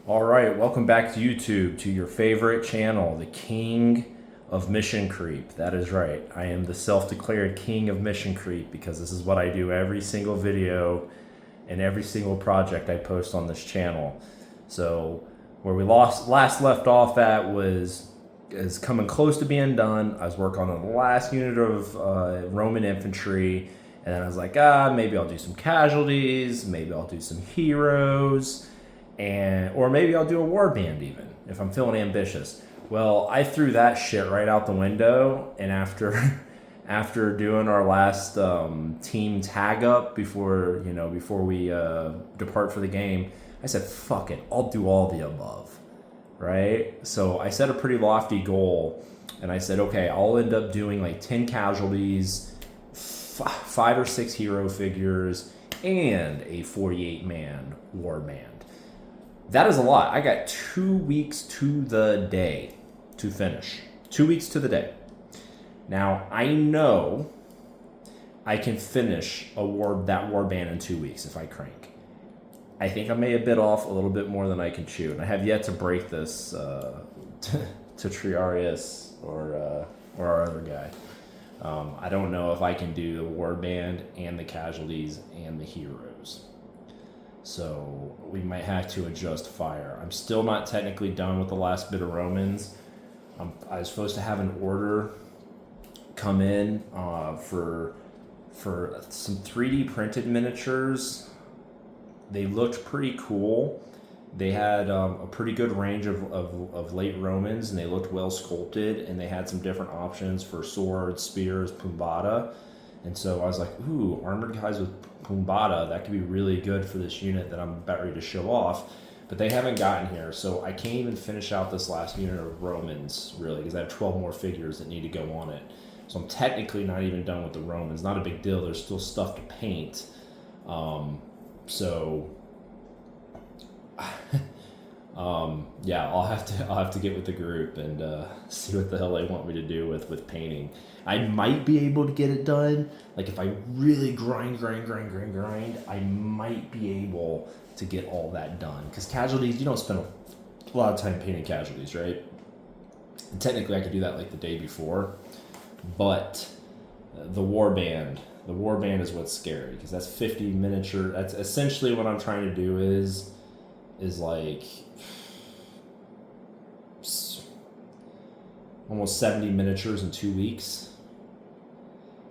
All right, welcome back to YouTube, to your favorite channel, the King of Mission Creep. That is right. I am the self-declared King of Mission Creep because this is what I do every single video and every single project I post on this channel. So where we last left off at is coming close to being done. I was working on the last unit of Roman infantry, and then I was like, maybe I'll do some casualties, maybe I'll do some heroes, or maybe I'll do a war band even if I'm feeling ambitious. Well, I threw that shit right out the window, and after after doing our last team tag up before we depart for the game, I said, "Fuck it, I'll do all the above." Right? So I set a pretty lofty goal, and I said, "Okay, I'll end up doing like 10 casualties, 5 or 6 hero figures, and a 48-man war band." That is a lot. I got 2 weeks to the day to finish. 2 weeks to the day. Now, I know I can finish that war band in 2 weeks if I crank. I think I may have bit off a little bit more than I can chew, and I have yet to break this to Triarius or our other guy. I don't know if I can do the war band and the casualties and the heroes. So we might have to adjust fire. I'm still not technically done with the last bit of Romans. I was supposed to have an order come in for some 3D printed miniatures. They looked pretty cool. They had a pretty good range of late Romans, and they looked well sculpted, and they had some different options for swords, spears, pumbata. And so I was like, ooh, armored guys with pumbata, that could be really good for this unit that I'm about ready to show off. But they haven't gotten here, so I can't even finish out this last unit of Romans, really, because I have 12 more figures that need to go on it. So I'm technically not even done with the Romans. Not a big deal. There's still stuff to paint. Yeah, I'll have to get with the group and see what the hell they want me to do with painting. I might be able to get it done. Like if I really grind, I might be able to get all that done. Because casualties, you don't spend a lot of time painting casualties, right? And technically, I could do that like the day before, but the war band is what's scary because that's 50 miniature. That's essentially what I'm trying to do is like almost 70 miniatures in 2 weeks.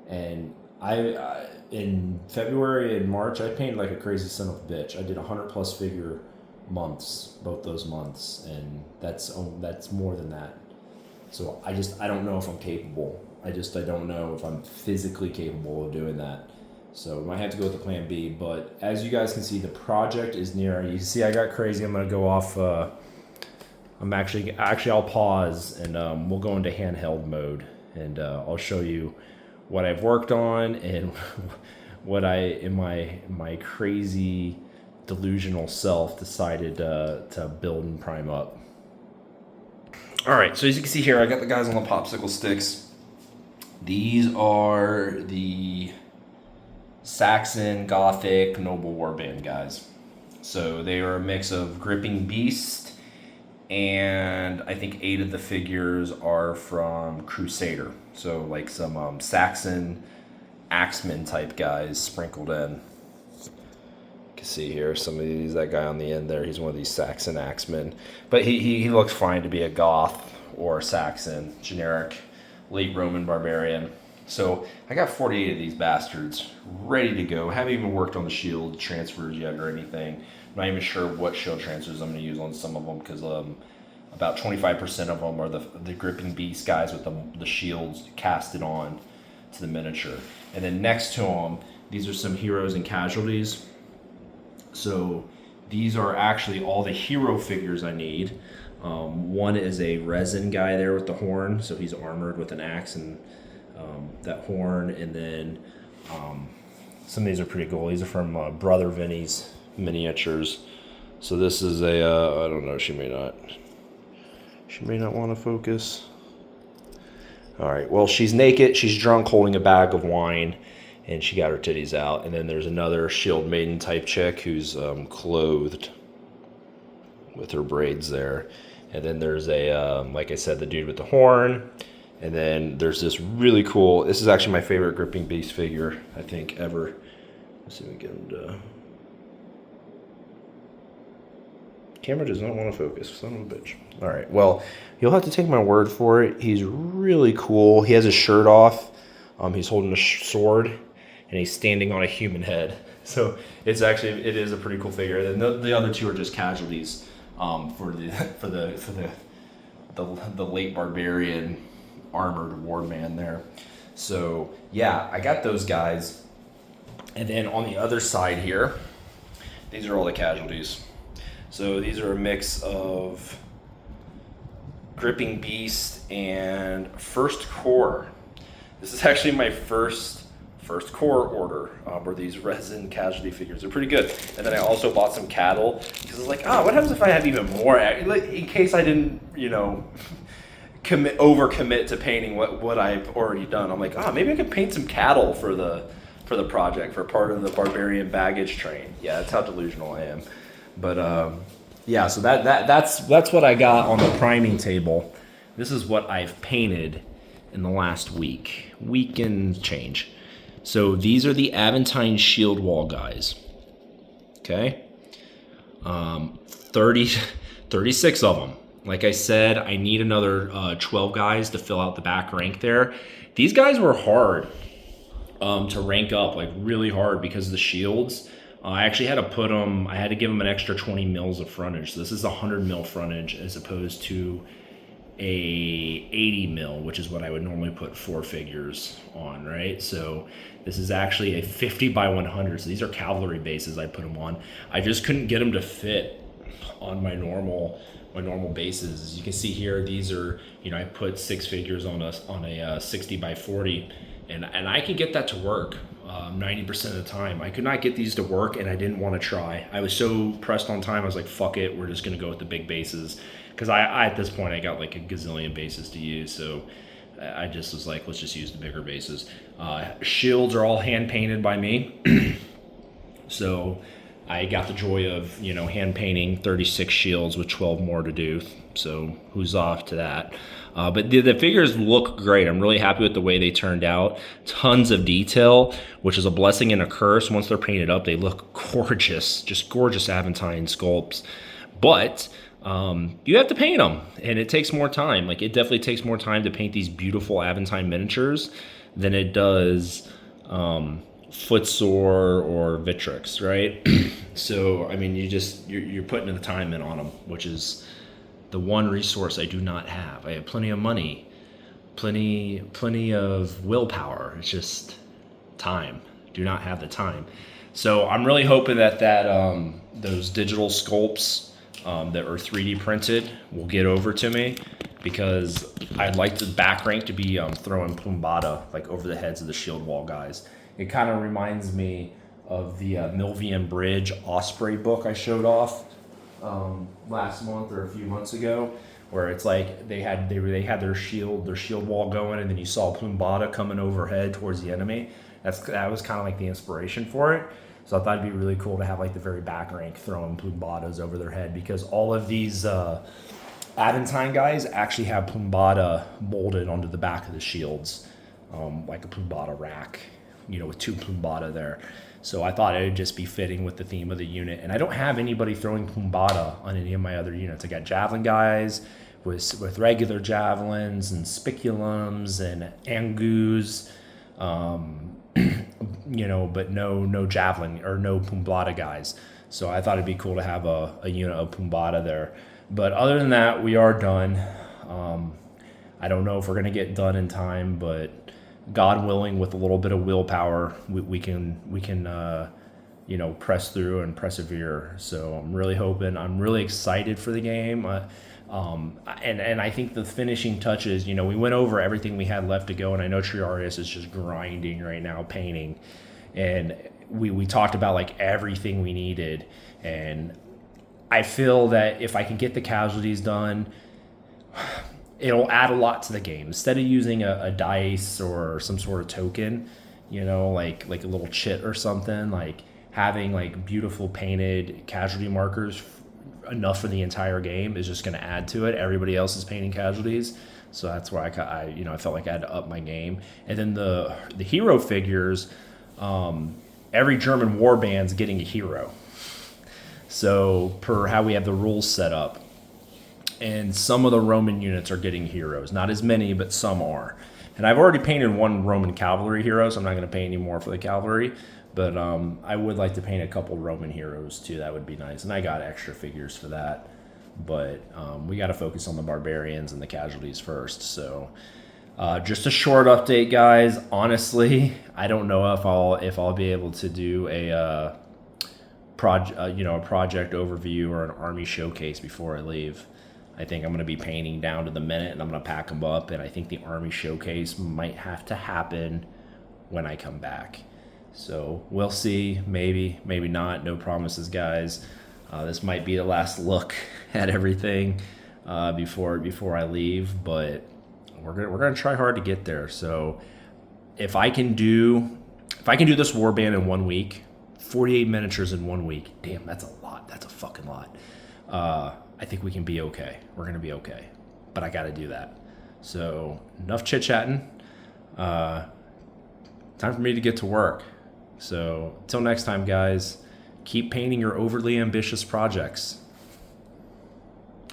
And I in February and March, I painted like a crazy son of a bitch. I did 100 plus figure months, both those months, and that's more than that. So I don't know if I'm capable. I don't know if I'm physically capable of doing that. So I might have to go with the plan B. But as you guys can see, the project is near. You see, I got crazy. I'm gonna go off. I'll pause and we'll go into handheld mode, and I'll show you what I've worked on and what I, in my crazy delusional self, decided to build and prime up. All right, so as you can see here, I got the guys on the popsicle sticks. These are the Saxon Gothic Noble Warband guys. So they are a mix of Gripping Beast, and I think 8 of the figures are from Crusader. So like some Saxon Axeman type guys sprinkled in. You can see here some of these, that guy on the end there, he's one of these Saxon Axemen. But he looks fine to be a Goth or Saxon, generic late Roman barbarian. So I got 48 of these bastards ready to go. Haven't even worked on the shield transfers yet or anything. I'm not even sure what shield transfers I'm going to use on some of them because about 25% of them are the Gripping Beast guys with the shields casted on to the miniature. And then next to them, these are some heroes and casualties. So these are actually all the hero figures I need. One is a resin guy there with the horn, so he's armored with an axe and that horn. And then some of these are pretty cool. These are from Brother Vinny's miniatures. So this is a I don't know, she may not want to focus. All right, well, she's naked, she's drunk, holding a bag of wine, and she got her titties out. And then there's another shield maiden type chick who's clothed with her braids there. And then there's a, like I said, the dude with the horn. And then there's this really cool, this is actually my favorite Gripping Beast figure, I think, ever. Let's see if we get him to... Camera does not want to focus, son of a bitch. All right, well, you'll have to take my word for it. He's really cool. He has his shirt off. He's holding a sword, and he's standing on a human head. So it is a pretty cool figure. And the other two are just casualties for the late barbarian armored wardman there. So yeah, I got those guys. And then on the other side here, these are all the casualties. So these are a mix of Gripping Beast and First Core. This is actually my first core order, were these resin casualty figures. They're pretty good. And then I also bought some cattle because I was like, what happens if I have even more? Like, in case I didn't, overcommit to painting what I've already done. I'm like, maybe I could paint some cattle for the project, for part of the barbarian baggage train. Yeah, that's how delusional I am. But yeah, so that's what I got on the priming table. This is what I've painted in the last week and change. So these are the Aventine shield wall guys. Okay, 36 of them. Like I said, I need another 12 guys to fill out the back rank there. These guys were hard to rank up, like really hard because of the shields. I actually had to give them an extra 20 mils of frontage. So this is 100 mil frontage as opposed to a 80 mil, which is what I would normally put 4 figures on, right? So this is actually a 50 by 100. So these are cavalry bases I put them on. I just couldn't get them to fit on my normal bases. As you can see here, these are, I put 6 figures on a 60 by 40, and I can get that to work 90% of the time. I could not get these to work, and I didn't want to try. I was so pressed on time, I was like, fuck it, we're just going to go with the big bases. Because I at this point, I got like a gazillion bases to use, so I just was like, let's just use the bigger bases. Shields are all hand-painted by me. So I got the joy of, hand painting 36 shields with 12 more to do. So who's off to that? But the figures look great. I'm really happy with the way they turned out. Tons of detail, which is a blessing and a curse. Once they're painted up, they look gorgeous, just gorgeous Aventine sculpts. But you have to paint them, and it takes more time. Like, it definitely takes more time to paint these beautiful Aventine miniatures than it does Footsore or Vitrix, right? So, I mean, you're putting the time in on them, which is the one resource I do not have. I have plenty of money, plenty of willpower. It's just time. Do not have the time. So I'm really hoping that those digital sculpts that are 3D printed will get over to me, because I'd like the back rank to be throwing plumbata like over the heads of the shield wall guys. It kind of reminds me of the Milvian Bridge Osprey book I showed off last month or a few months ago, where it's like they had their shield wall going, and then you saw plumbata coming overhead towards the enemy. That was kind of like the inspiration for it. So I thought it'd be really cool to have like the very back rank throwing plumbatas over their head, because all of these Aventine guys actually have plumbata molded onto the back of the shields, like a plumbata rack, with 2 plumbata there. So I thought it would just be fitting with the theme of the unit. And I don't have anybody throwing plumbata on any of my other units. I got javelin guys with regular javelins and spiculums and angus, but no javelin or no plumbata guys. So I thought it'd be cool to have a unit of plumbata there. But other than that, we are done. I don't know if we're gonna get done in time, but God willing, with a little bit of willpower, we can press through and persevere. So I'm really hoping. I'm really excited for the game. And I think the finishing touches, we went over everything we had left to go, and I know Triarius is just grinding right now, painting, and we talked about like everything we needed, and I feel that if I can get the casualties done, it'll add a lot to the game. Instead of using a dice or some sort of token, like a little chit or something, like having like beautiful painted casualty markers enough for the entire game is just going to add to it. Everybody else is painting casualties, so that's where I felt like I had to up my game. And then the hero figures, every German warband's getting a hero. So per how we have the rules set up, and some of the Roman units are getting heroes. Not as many, but some are. And I've already painted one Roman cavalry hero, so I'm not going to paint any more for the cavalry. But I would like to paint a couple Roman heroes too. That would be nice. And I got extra figures for that. But we got to focus on the barbarians and the casualties first. So just a short update, guys. Honestly, I don't know if I'll be able to do a project overview or an army showcase before I leave. I think I'm going to be painting down to the minute, and I'm going to pack them up. And I think the army showcase might have to happen when I come back. So we'll see. Maybe not. No promises, guys. This might be the last look at everything before I leave, but we're gonna try hard to get there. So if I can do this warband in 1 week, 48 miniatures in 1 week. Damn, that's a lot. That's a fucking lot. I think we can be okay. We're gonna be okay, but I got to do that. So enough chit chatting. Time for me to get to work. So until next time, guys, keep painting your overly ambitious projects.